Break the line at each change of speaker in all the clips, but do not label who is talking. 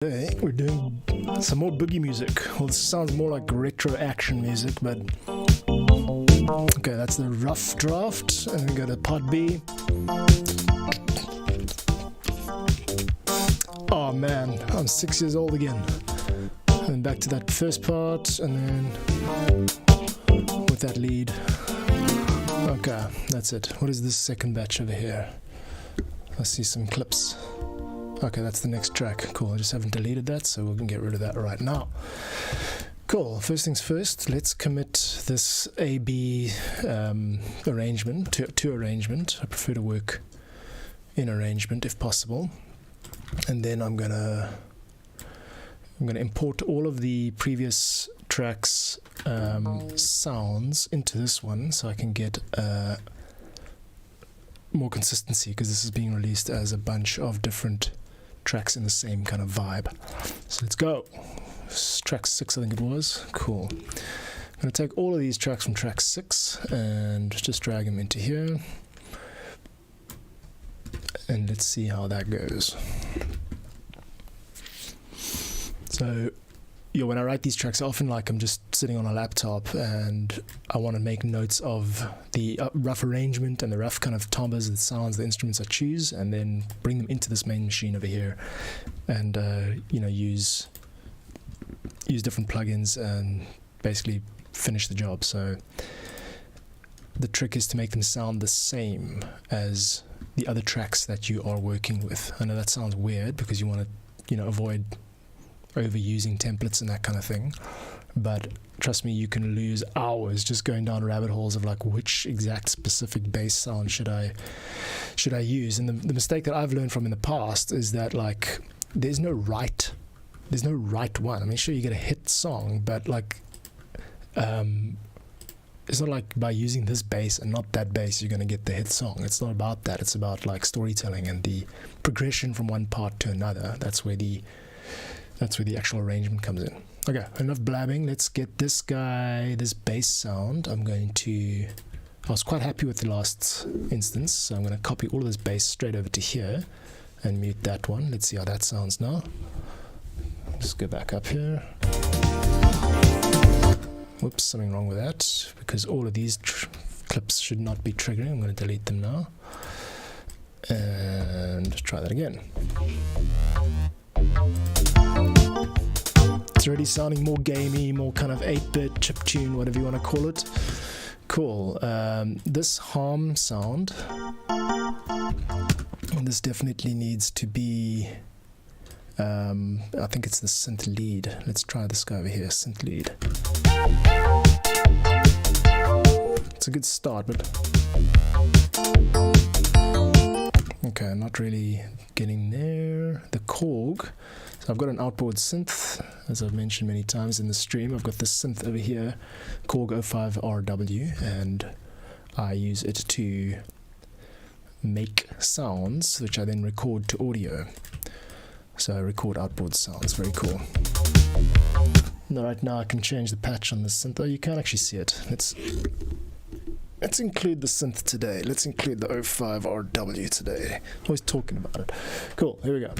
Today we're doing some more boogie music. Well, this sounds more like retro action music, but okay, that's the rough draft, and then go to part B. Oh man, I'm 6 years old again. And then back to that first part, and then with that lead. Okay, that's it. What is this second batch over here? I see some clips. Okay, that's the next track. Cool, I just haven't deleted that, so we can get rid of that right now. Cool, first things first, let's commit this A-B arrangement to arrangement. I prefer to work in arrangement if possible. And then I'm gonna import all of the previous tracks sounds into this one so I can get more consistency, because this is being released as a bunch of different tracks in the same kind of vibe. So let's go. Track 6, I think it was. Cool. I'm going to take all of these tracks from track 6 and just drag them into here. And let's see how that goes. So, yeah, when I write these tracks, I often I'm just sitting on a laptop and I want to make notes of the rough arrangement and the rough kind of timbres, the sounds, the instruments I choose, and then bring them into this main machine over here, and use different plugins and basically finish the job. So the trick is to make them sound the same as the other tracks that you are working with. I know that sounds weird because you want to, avoid overusing templates and that kind of thing, but trust me, you can lose hours just going down rabbit holes of which exact specific bass sound should I use. And the mistake that I've learned from in the past is that there's no right one. I mean, sure, you get a hit song, but it's not like by using this bass and not that bass you're going to get the hit song. It's not about that. It's about storytelling and the progression from one part to another. That's where the actual arrangement comes in. Okay, enough blabbing. Let's get this bass sound. I was quite happy with the last instance, so I'm going to copy all of this bass straight over to here and mute that one. Let's see how that sounds now. Just go back up here. Whoops, something wrong with that, because all of these clips should not be triggering. I'm going to delete them now. And try that again. It's already sounding more gamey, more kind of 8-bit, chiptune, whatever you want to call it. Cool. This harm sound, this definitely needs to be, I think it's the synth lead. Let's try this guy over here, synth lead. It's a good start, but okay, not really getting there. The Korg. So I've got an outboard synth, as I've mentioned many times in the stream. I've got this synth over here, Korg 05RW, and I use it to make sounds, which I then record to audio. So I record outboard sounds. Very cool. Right now I can change the patch on the synth. Oh, you can't actually see it. Let's include the synth today. Let's include the 05RW today. Always talking about it. Cool, here we go.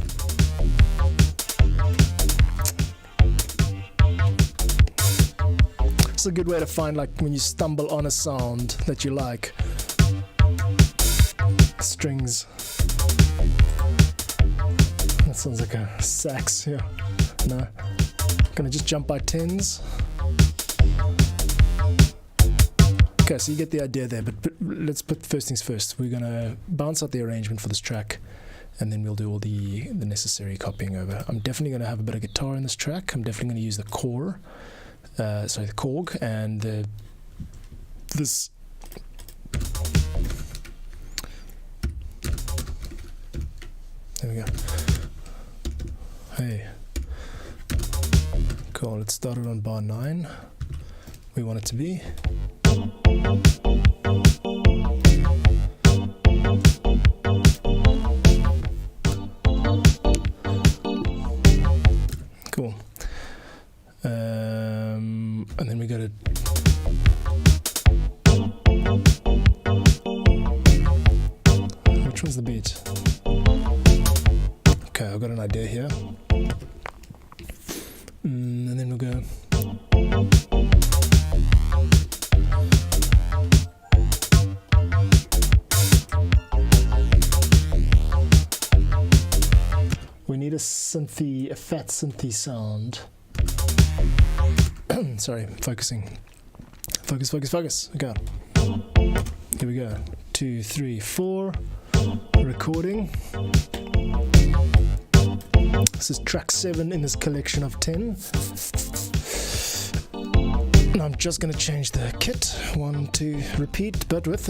It's a good way to find when you stumble on a sound that you like. Strings. That sounds like a sax, yeah. No. Gonna just jump by 10s. Okay, so you get the idea there, but let's put first things first. We're going to bounce out the arrangement for this track, and then we'll do all the necessary copying over. I'm definitely going to have a bit of guitar in this track. I'm definitely going to use the the Korg, and this. There we go. Hey. Cool, let's start it on bar 9. We want it to be. Cool. And then we go to which one's the beat? Okay, I've got an idea here. synthy, a fat synthy sound. Sorry, focusing. Focus. Okay. Here we go. 2, 3, 4. Recording. This is track 7 in this collection of 10. And I'm just going to change the kit. 1, 2, repeat, but with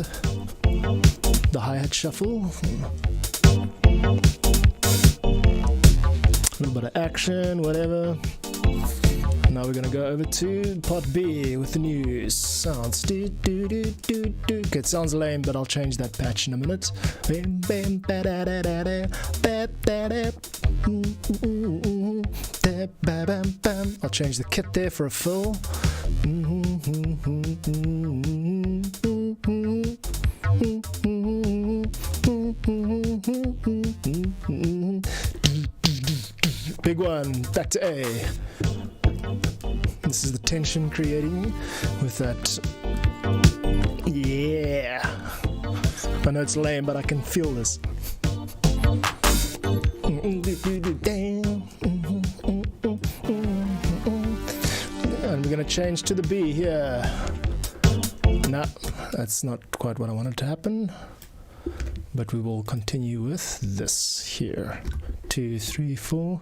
the hi-hat shuffle. A little bit of action, whatever. Now we're gonna go over to part B with the new sounds. Okay, it sounds lame, but I'll change that patch in a minute. I'll change the kit there for a fill. Big one, back to A. This is the tension creating with that. Yeah. I know it's lame, but I can feel this. And we're gonna change to the B here. Nah, that's not quite what I wanted to happen. But we will continue with this here. 2, 3, 4.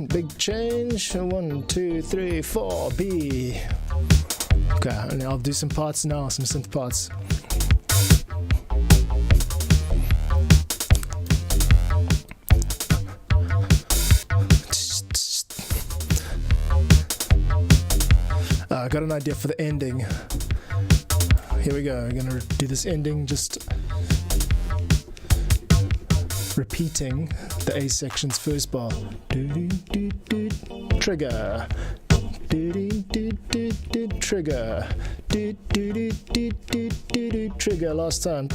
Big change. 1, 2, 3, 4. B. Okay, and I'll do some parts now, some synth parts. I got an idea for the ending. Here we go. We're gonna do this ending, just repeating the A section's first bar. Trigger. Trigger. Trigger last time.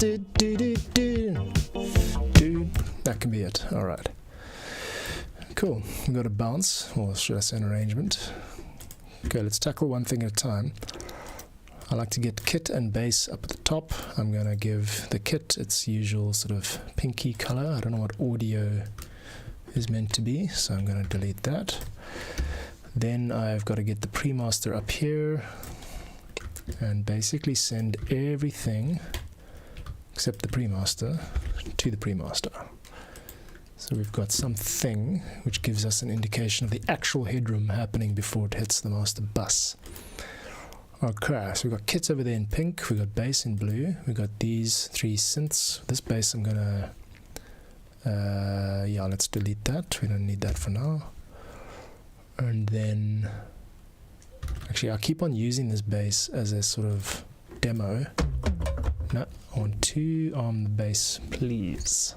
That can be it. All right. Cool. We got a bounce, or should I say an arrangement? Okay, let's tackle one thing at a time. I like to get kit and bass up at the top. I'm going to give the kit its usual sort of pinky color. I don't know what audio is meant to be, so I'm going to delete that. Then I've got to get the pre-master up here and basically send everything except the pre-master to the pre-master. So we've got something which gives us an indication of the actual headroom happening before it hits the master bus. Okay, so we've got kits over there in pink, we've got bass in blue, we've got these 3 synths. This bass I'm gonna, yeah, let's delete that, we don't need that for now. And then, actually I'll keep on using this bass as a sort of demo. No, I want 2 on the bass, please.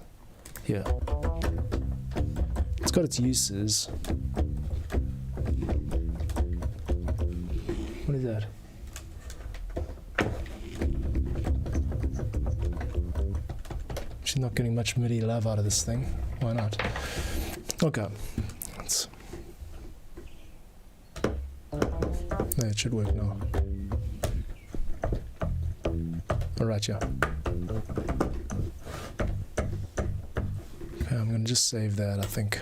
Here. It's got its uses. What is that? She's not getting much MIDI love out of this thing. Why not? Okay. There, it should work now. Alright, yeah. Okay, I'm going to just save that, I think.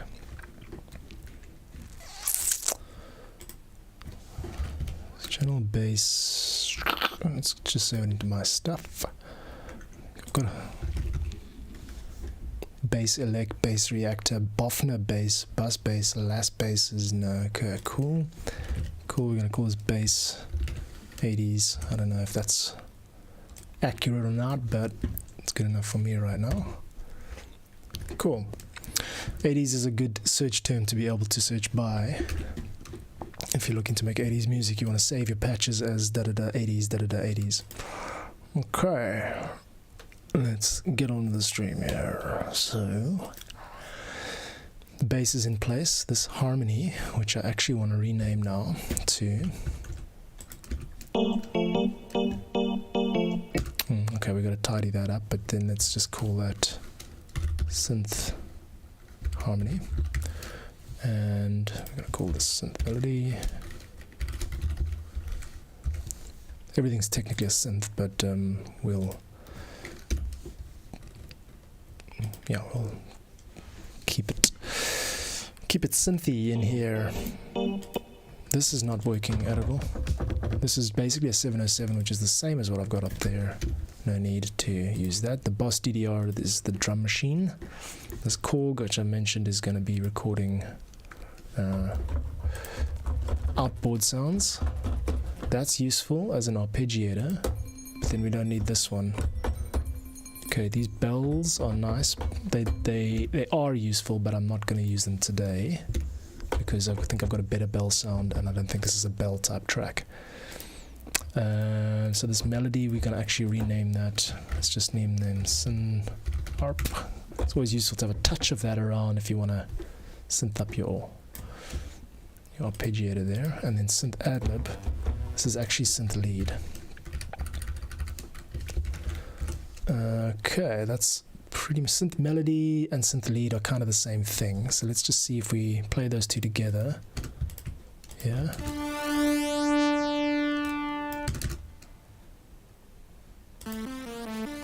Channel bass. Let's just save it into my stuff. I've got a bass elect, bass reactor, Bofner bass, bus bass, last bass is no. Okay, cool. Cool, we're going to call this bass 80s. I don't know if that's accurate or not, but it's good enough for me right now. Cool. 80s is a good search term to be able to search by. If you're looking to make 80s music, you want to save your patches as da-da-da 80s, da-da-da 80s. Okay. Let's get on the stream here. So, the bass is in place. This harmony, which I actually want to rename now to... Okay, we got to tidy that up, but then let's just call that synth harmony. And we're going to call this synth melody. everything's technically a synth, but we'll keep it synthy in here. This is not working at all. This is basically a 707, which is the same as what I've got up there. No need to use that. The Boss DDR is the drum machine. This Korg, which I mentioned, is going to be recording outboard sounds. That's useful as an arpeggiator, but then we don't need this one. Okay, these bells are nice. They are useful, but I'm not going to use them today because I think I've got a better bell sound, and I don't think this is a bell type track. So this melody, we can actually rename that. Let's just name them Syn Harp. It's always useful to have a touch of that around if you want to synth up your arpeggiator there. And then synth adlib. This is actually synth lead. Okay, that's pretty much synth melody and synth lead are kind of the same thing. So let's just see if we play those two together. Yeah.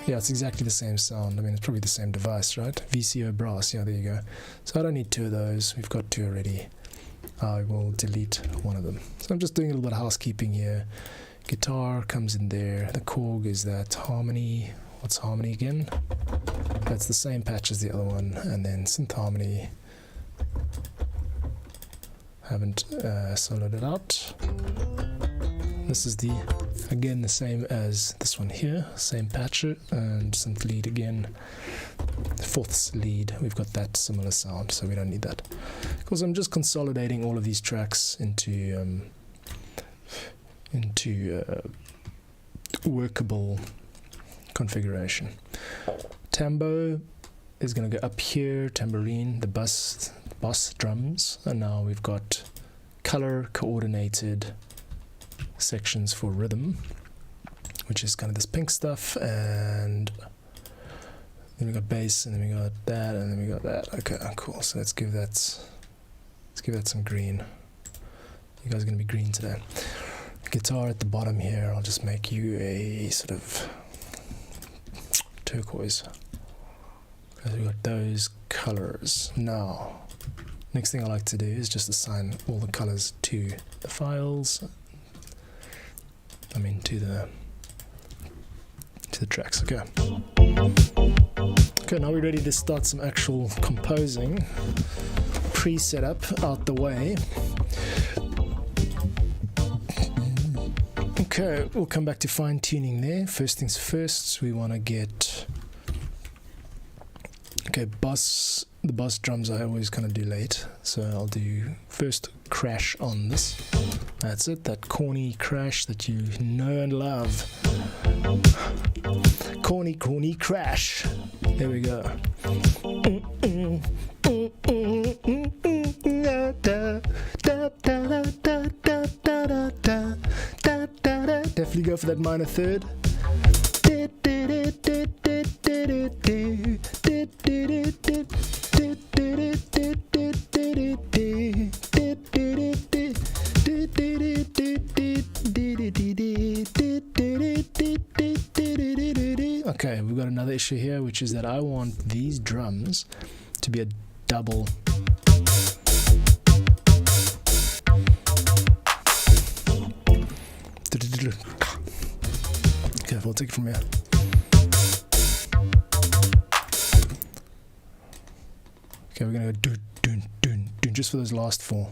Yeah, it's exactly the same sound. I mean, it's probably the same device, right? VCO brass, yeah, there you go. So I don't need two of those. We've got two already. I will delete one of them. So I'm just doing a little bit of housekeeping here. Guitar comes in there. The Korg is that harmony. What's harmony again? That's the same patch as the other one. And then synth harmony. Haven't soloed it out. This is again the same as this one here, same patch, and synth lead again. Fourths lead, we've got that similar sound, so we don't need that. Because I'm just consolidating all of these tracks into workable configuration. Tambo is going to go up here, tambourine, the bass drums, and now we've got color coordinated sections for rhythm, which is kind of this pink stuff, and then we got bass, and then we got that, and then we got that. Okay, cool. So let's give that some green. You guys are going to be green today. Guitar at the bottom here, I'll just make you a sort of turquoise. Because we got those colors. Now, next thing I like to do is just assign all the colors to the files. I mean to the tracks. Okay, now we're ready to start some actual composing. Pre-setup out the way. Okay, we'll come back to fine-tuning there. First things first, we want to get the bass drums I always kind of do late, so I'll do first crash on this. That's it, that corny crash that you know and love. Corny crash. There we go. Definitely go for that minor third. Okay, we've got another issue here, which is that I want these drums to be a double. Okay, we'll take it from here. Okay, we're gonna go dun just for those last four.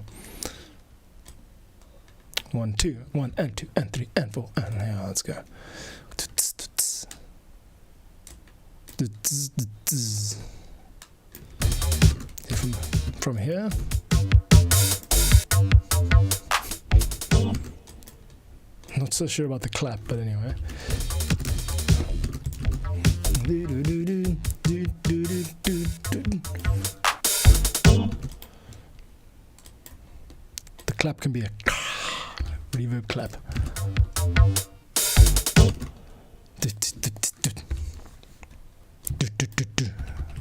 1, 2, 1 and 2 and 3 and 4 and yeah, let's go. From here. Not so sure about the clap, but anyway. The clap can be a reverb clap.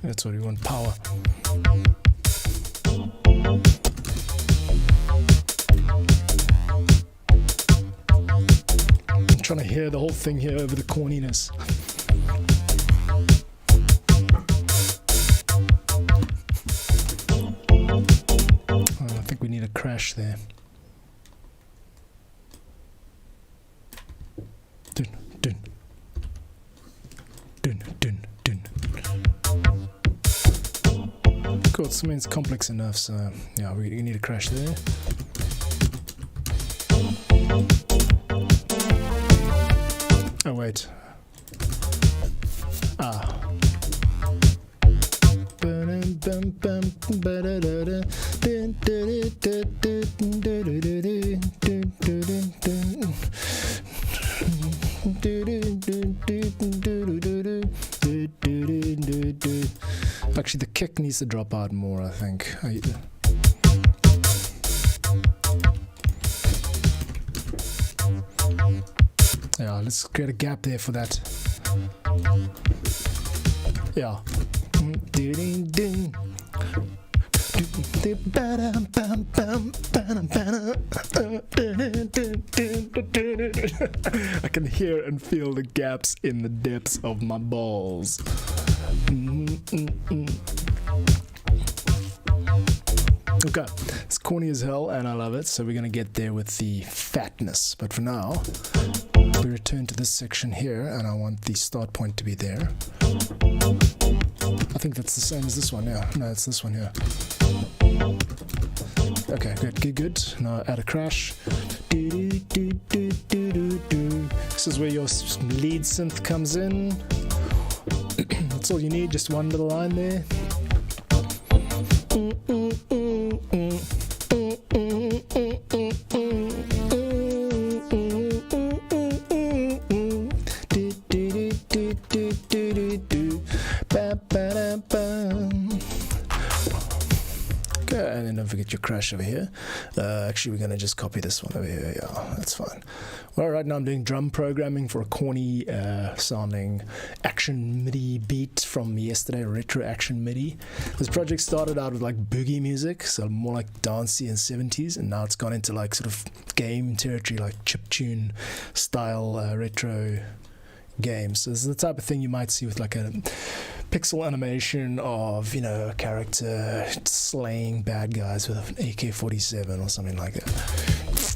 That's what we want, power. I'm trying to hear the whole thing here over the corniness. I think we need a crash there. Dun, dun. Dun, dun, dun. Cool, something's complex enough, so yeah, we need a crash there. Oh wait. Actually, the kick needs to drop out more, I think. Yeah, let's create a gap there for that. Yeah. I can hear and feel the gaps in the depths of my balls. Okay, it's corny as hell and I love it, so we're going to get there with the fatness. But for now, we return to this section here and I want the start point to be there. I think that's the same as this one, yeah. No, it's this one here. Okay, good. Now add a crash. This is where your lead synth comes in. That's all you need, just one little line there. Okay, and then don't forget your crash over here. Actually, we're going to just copy this one over here. Yeah, that's fine. Well, right now I'm doing drum programming for a corny sounding action MIDI beat from yesterday, retro action MIDI. This project started out with like boogie music, so more like dancey and 70s, and now it's gone into like sort of game territory, like chiptune style retro games. So this is the type of thing you might see with like a pixel animation of, you know, a character slaying bad guys with an AK-47 or something like that.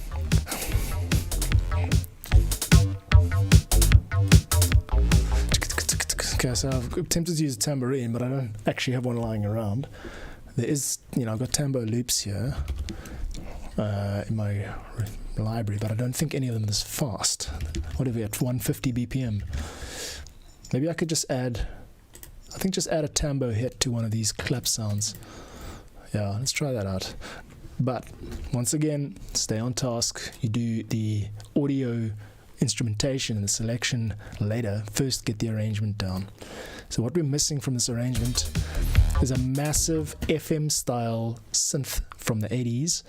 Okay, so I've attempted to use a tambourine, but I don't actually have one lying around. There is, you know, I've got tambo loops here in my library, but I don't think any of them is fast. What are we at? 150 BPM. Maybe I could just add, I think just add a tambo hit to one of these clap sounds. Yeah, let's try that out. But once again, stay on task. You do the audio instrumentation and the selection later. First, get the arrangement down. So what we're missing from this arrangement is a massive FM style synth from the 80s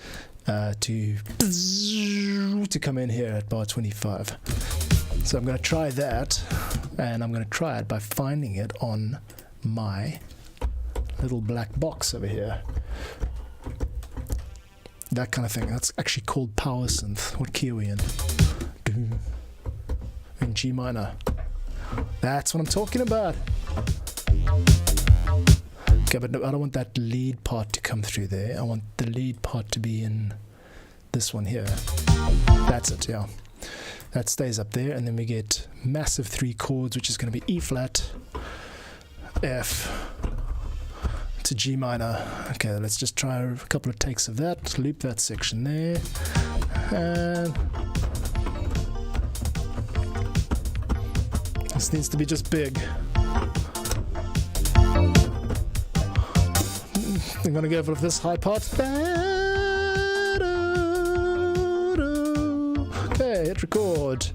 to come in here at bar 25. So I'm going to try that, and I'm going to try it by finding it on my little black box over here. That kind of thing. That's actually called power synth. What key are we in? In G minor. That's what I'm talking about. Okay, but no, I don't want that lead part to come through there. I want the lead part to be in this one here. That's it, yeah. That stays up there, and then we get massive 3 chords, which is going to be E flat, F to G minor. Okay, let's just try a couple of takes of that. Loop that section there, and this needs to be just big. I'm gonna go for this high part. Okay, hit record.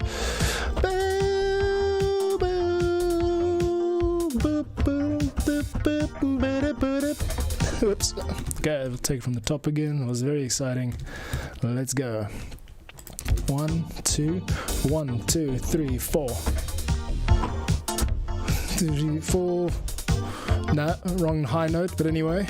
Oops. Okay, we'll take it from the top again. It was very exciting. Let's go. 1, 2, 1, 2, 3, 4. 3, 4. Nah, wrong high note, but anyway.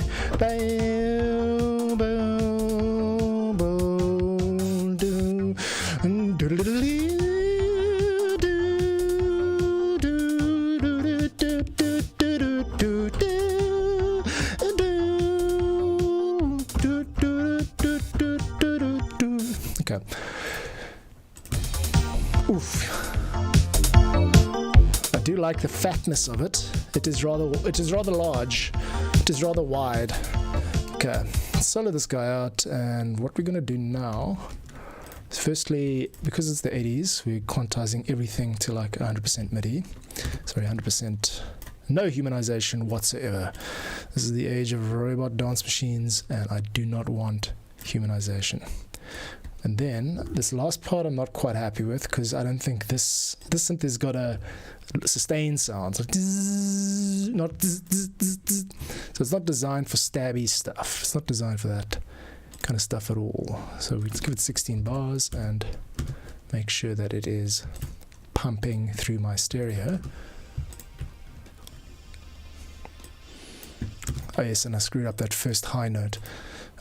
do like the fatness of it. It is rather large. It is rather wide. Okay, let's solo this guy out, and what we're gonna do now is, firstly, because it's the 80s, we're quantizing everything to like 100% MIDI. Sorry, 100%. No humanization whatsoever. This is the age of robot dance machines, and I do not want humanization. And then this last part I'm not quite happy with, because I don't think this synth has got a sustain sound. So, so it's not designed for stabby stuff. It's not designed for that kind of stuff at all. So we just give it 16 bars and make sure that it is pumping through my stereo. Oh yes, and I screwed up that first high note.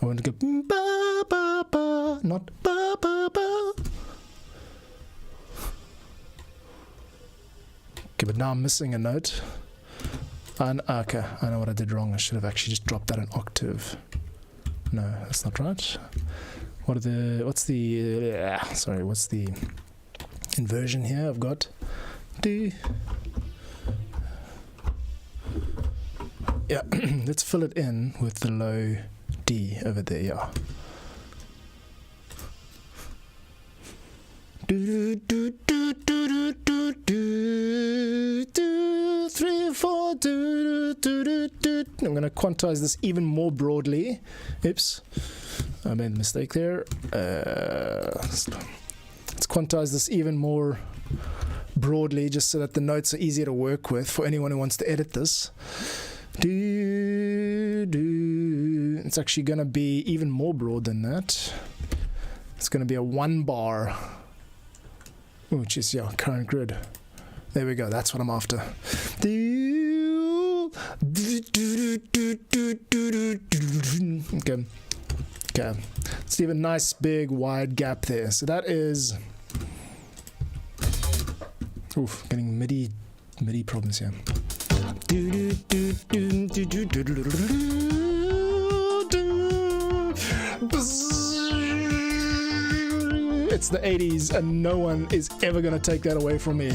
I want to go ba ba ba, not ba ba ba. Okay, but now I'm missing a note. And okay, I know what I did wrong. I should have actually just dropped that an octave. No, that's not right. What's the inversion here? I've got D. Yeah, let's fill it in with the low D over there, yeah. Do, do, do, do, do, do, do, 3, 4, do, do, do, do. I'm going to quantize this even more broadly. Oops, I made a mistake there. Let's quantize this even more broadly, just so that the notes are easier to work with for anyone who wants to edit this. It's actually going to be even more broad than that. It's going to be a 1 bar, which is your current grid. There we go, that's what I'm after. Okay, let's leave a nice big wide gap there. So that is, getting MIDI problems here. It's the 80s, and no one is ever going to take that away from me.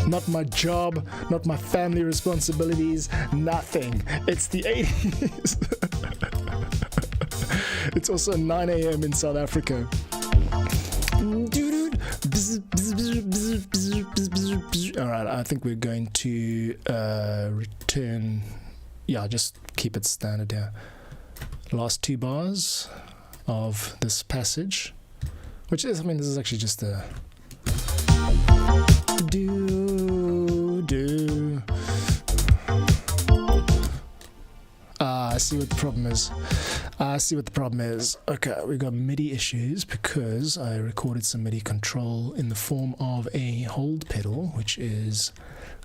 Not my job, not my family responsibilities, nothing. It's the 80s. It's also 9 a.m. in South Africa. Alright, I think we're going to return. Yeah, just keep it standard here. Last 2 bars of this passage, which is, this is actually just a do. I see what the problem is. Okay, we've got MIDI issues because I recorded some MIDI control in the form of a hold pedal, which is,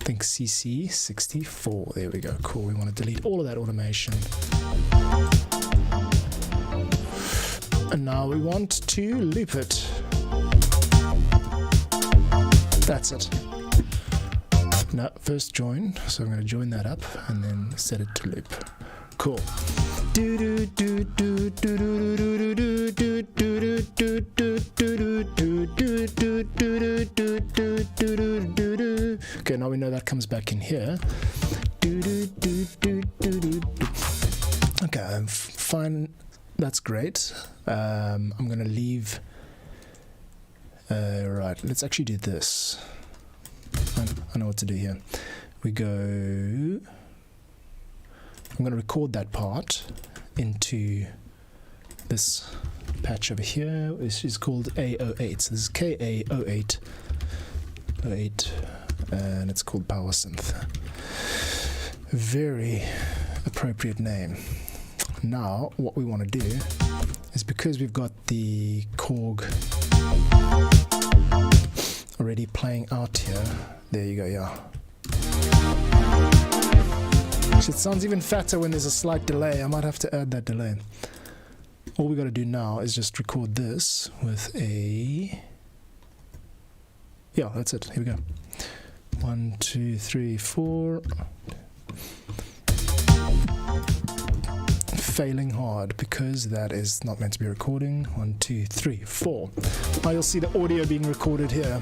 I think, CC64. There we go. Cool. We want to delete all of that automation. And now we want to loop it. That's it. No, first join. So I'm going to join that up and then set it to loop. Cool. Okay, now we know that comes back in here. Okay, fine. That's great. I'm going to leave. Right, let's actually do this. I know what to do here. We go. I'm going to record that part into this patch over here, which is called A08. So this is KA08, 08, and it's called Power Synth. Very appropriate name. Now, what we want to do is, because we've got the Korg already playing out here, there you go, yeah. It sounds even fatter when there's a slight delay. I might have to add that delay. All we got to do now is just record this with a... Yeah, that's it. Here we go. 1, 2, 3, 4. Failing hard because that is not meant to be recording. 1, 2, 3, 4. Now you'll see the audio being recorded here.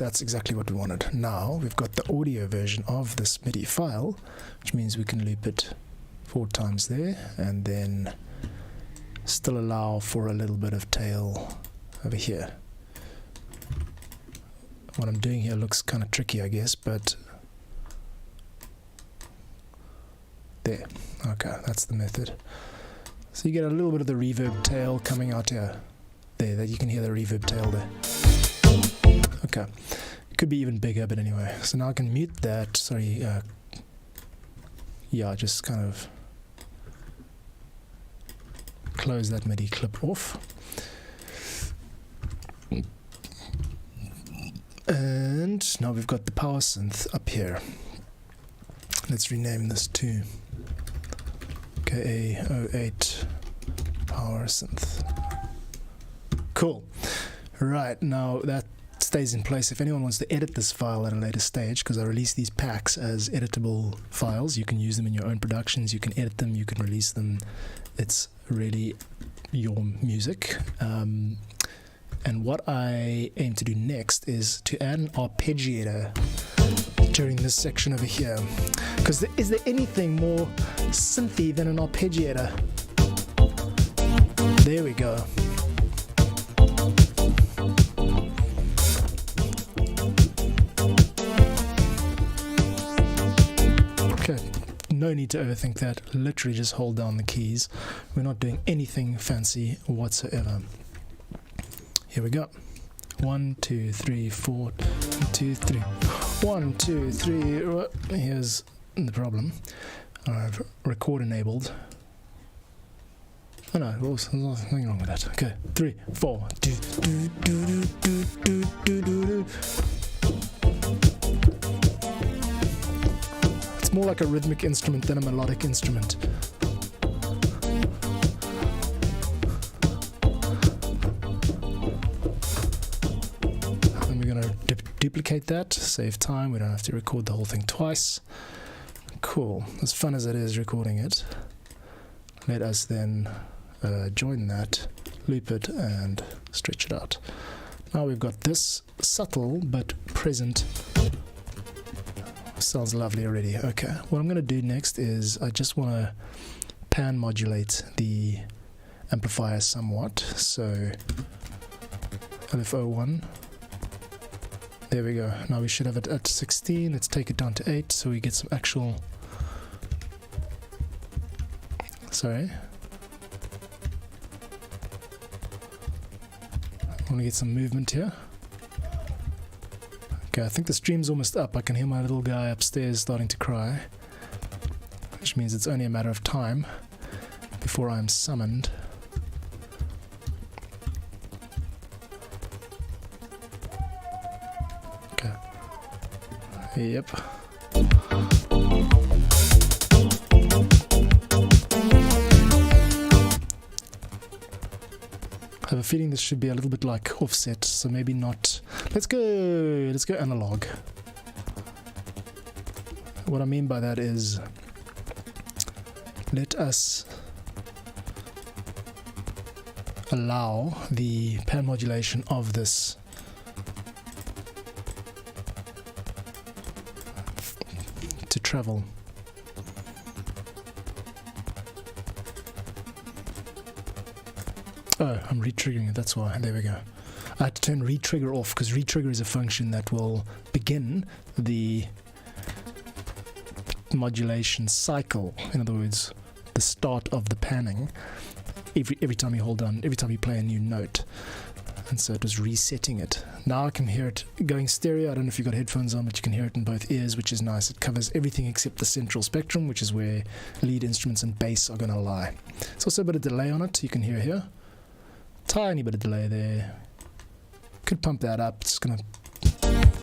that's exactly what we wanted. Now we've got the audio version of this MIDI file, which means we can loop it 4 times there, and then still allow for a little bit of tail over here. What I'm doing here looks kind of tricky, I guess, but there. Okay, that's the method. So you get a little bit of the reverb tail coming out here. There, that you can hear the reverb tail there. Okay, it could be even bigger, but anyway. So now I can mute that. Sorry, yeah, just kind of close that MIDI clip off. And now we've got the power synth up here. Let's rename this to KA08 power synth. Cool. Right, now that stays in place. If anyone wants to edit this file at a later stage, because I release these packs as editable files, you can use them in your own productions, you can edit them, you can release them. It's really your music. And what I aim to do next is to add an arpeggiator during this section over here. Because is there anything more synthy than an arpeggiator? There we go. Okay, no need to overthink that. Literally just hold down the keys. We're not doing anything fancy whatsoever. Here we go. 1, 2, 3, 4, 1, 2, 3. 1, 2, 3. Here's the problem. I've record enabled. Oh no, there's nothing wrong with that. Okay, 3, 4. It's more like a rhythmic instrument than a melodic instrument. Duplicate that, save time, we don't have to record the whole thing twice. Cool, as fun as it is recording it, let us then join that, loop it and stretch it out. Now we've got this subtle but present. Sounds lovely already. Okay, what I'm going to do next is I just want to pan modulate the amplifier somewhat. So LFO1. There we go. Now we should have it at 16. Let's take it down to 8 so we get some actual... Sorry. I want to get some movement here. Okay, I think the stream's almost up. I can hear my little guy upstairs starting to cry, which means it's only a matter of time before I'm summoned. Yep. I have a feeling this should be a little bit like offset, so maybe not. Let's go analog. What I mean by that is, let us allow the pan modulation of this to travel. Oh, I'm re-triggering it, that's why. There we go. I had to turn re-trigger off because re-trigger is a function that will begin the modulation cycle. In other words, the start of the panning every time you hold on, every time you play a new note. And so it was resetting it. Now I can hear it going stereo. I don't know if you've got headphones on, but you can hear it in both ears, which is nice. It covers everything except the central spectrum, which is where lead instruments and bass are going to lie. There's also a bit of delay on it, you can hear here. Tiny bit of delay there. Could pump that up. It's going to...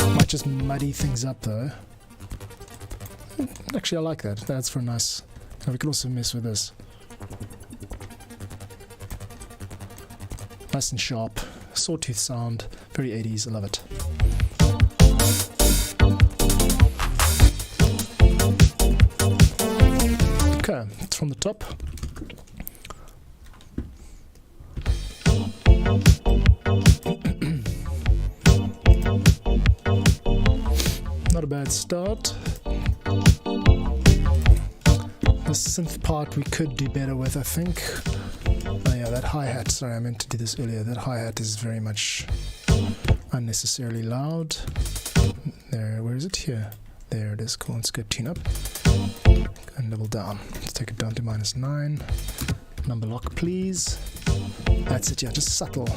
might just muddy things up though. Actually, I like that. That's for a nice... Now we can also mess with this. Nice and sharp. Sawtooth sound, very 80s, I love it. Okay, it's from the top. bad start. The synth part we could do better with, I think. Oh yeah, that hi-hat, sorry, I meant to do this earlier. That hi-hat is very much unnecessarily loud. There, where is it? Here. There it is. Cool, let's go tune up. And level down. Let's take it down to -9. Number lock, please. That's it, yeah, just subtle.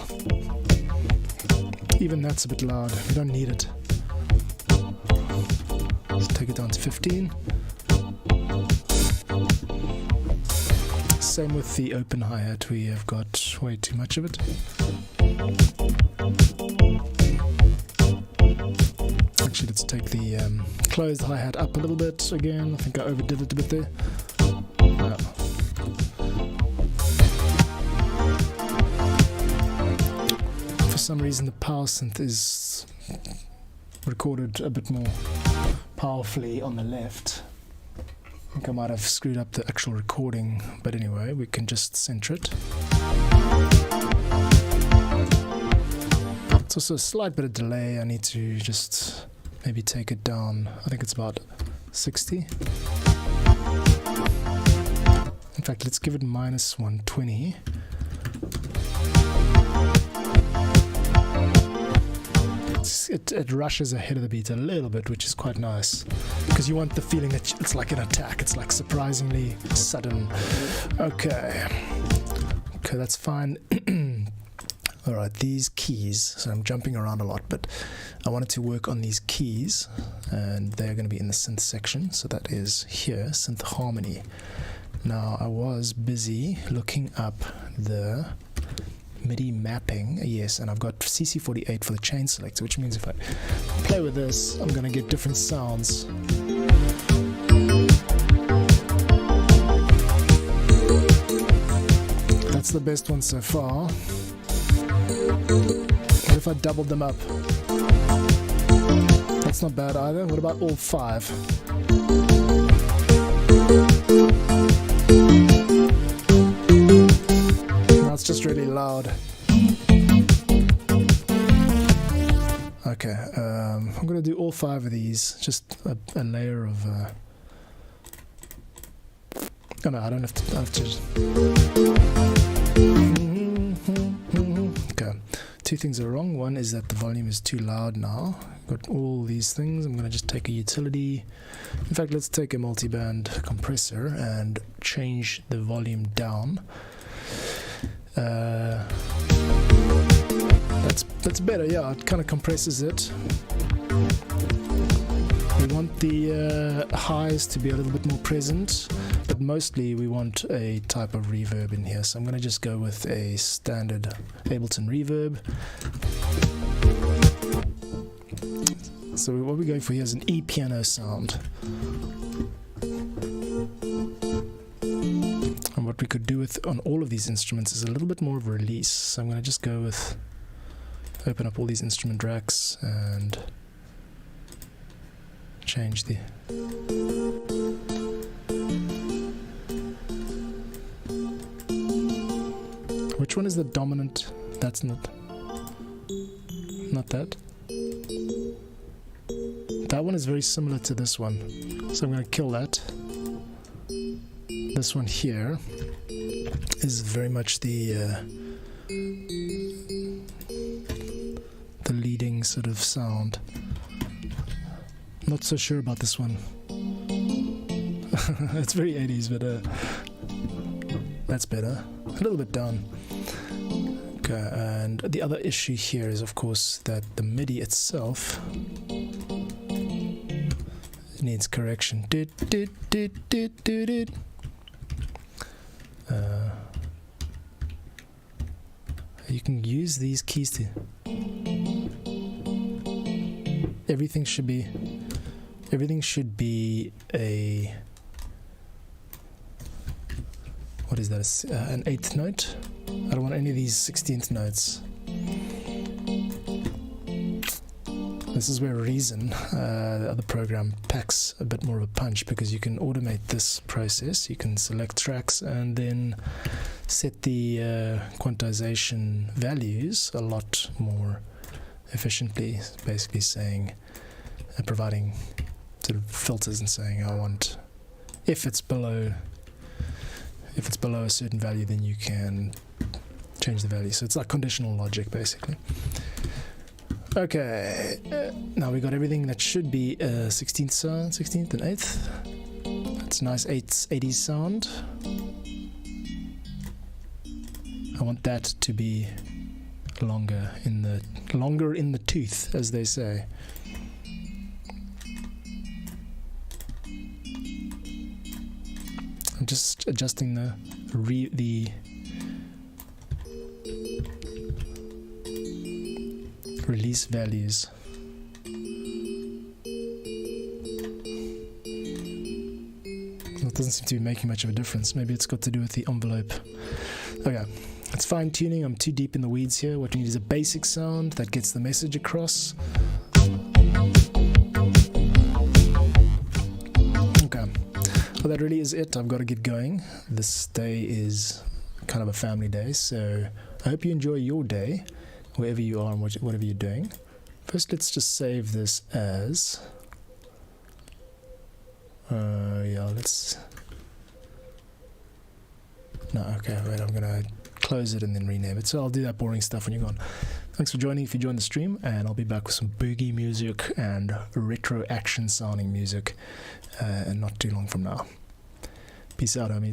Even that's a bit loud. We don't need it. Let's take it down to 15. Same with the open hi-hat, we have got way too much of it. Actually, let's take the closed hi-hat up a little bit again. I think I overdid it a bit there. For some reason the power synth is recorded a bit more powerfully on the left. I think I might have screwed up the actual recording, but anyway, we can just center it. It's also a slight bit of delay. I need to just maybe take it down. I think it's about 60. In fact, let's give it -120. It rushes ahead of the beat a little bit, which is quite nice, because you want the feeling that it's like an attack. It's like surprisingly sudden. Okay, that's fine. Alright, these keys, so I'm jumping around a lot, but I wanted to work on these keys, and they're going to be in the synth section. So that is here, synth harmony. Now I was busy looking up the MIDI mapping, yes, and I've got CC48 for the chain selector, which means if I play with this, I'm going to get different sounds. That's the best one so far. What if I doubled them up? That's not bad either. What about all 5? It's just really loud. Okay, I'm going to do all 5 of these, just a layer of oh no, I don't have to okay, 2 things are wrong. One is that the volume is too loud now. Got all these things. I'm going to just take a utility. In fact, let's take a multi-band compressor and change the volume down. That's better, yeah, it kind of compresses it. We want the highs to be a little bit more present, but mostly we want a type of reverb in here, so I'm going to just go with a standard Ableton reverb. So what we're going for here is an E-piano sound. And what we could do with on all of these instruments is a little bit more of a release. So I'm going to just go with, open up all these instrument racks and change the which one is the dominant? That's not that. That one is very similar to this one, so I'm going to kill that. This one here is very much the leading sort of sound. Not so sure about this one. It's very 80s, but that's better. A little bit down. Okay, and the other issue here is, of course, that the MIDI itself needs correction. You can use these keys to. Everything should be a. What is that? An 8th note? I don't want any of these 16th notes. This is where Reason, the other program, packs a bit more of a punch, because you can automate this process. You can select tracks and then set the quantization values a lot more efficiently, basically saying, providing sort of filters and saying I want, if it's below a certain value, then you can change the value. So it's like conditional logic basically. Okay, now we got everything that should be 16th sound, 16th and 8th. That's a nice 80s sound. I want that to be longer in the tooth, as they say. I'm just adjusting the release values. It doesn't seem to be making much of a difference. Maybe it's got to do with the envelope. Okay, it's fine tuning. I'm too deep in the weeds here. What we need is a basic sound that gets the message across. Okay, well, that really is it. I've got to get going. This day is kind of a family day, so I hope you enjoy your day, wherever you are and whatever you're doing. First, let's just save this as... I'm gonna close it and then rename it. So I'll do that boring stuff when you're gone. Thanks for joining if you joined the stream, and I'll be back with some boogie music and retro action sounding music and not too long from now. Peace out, homies.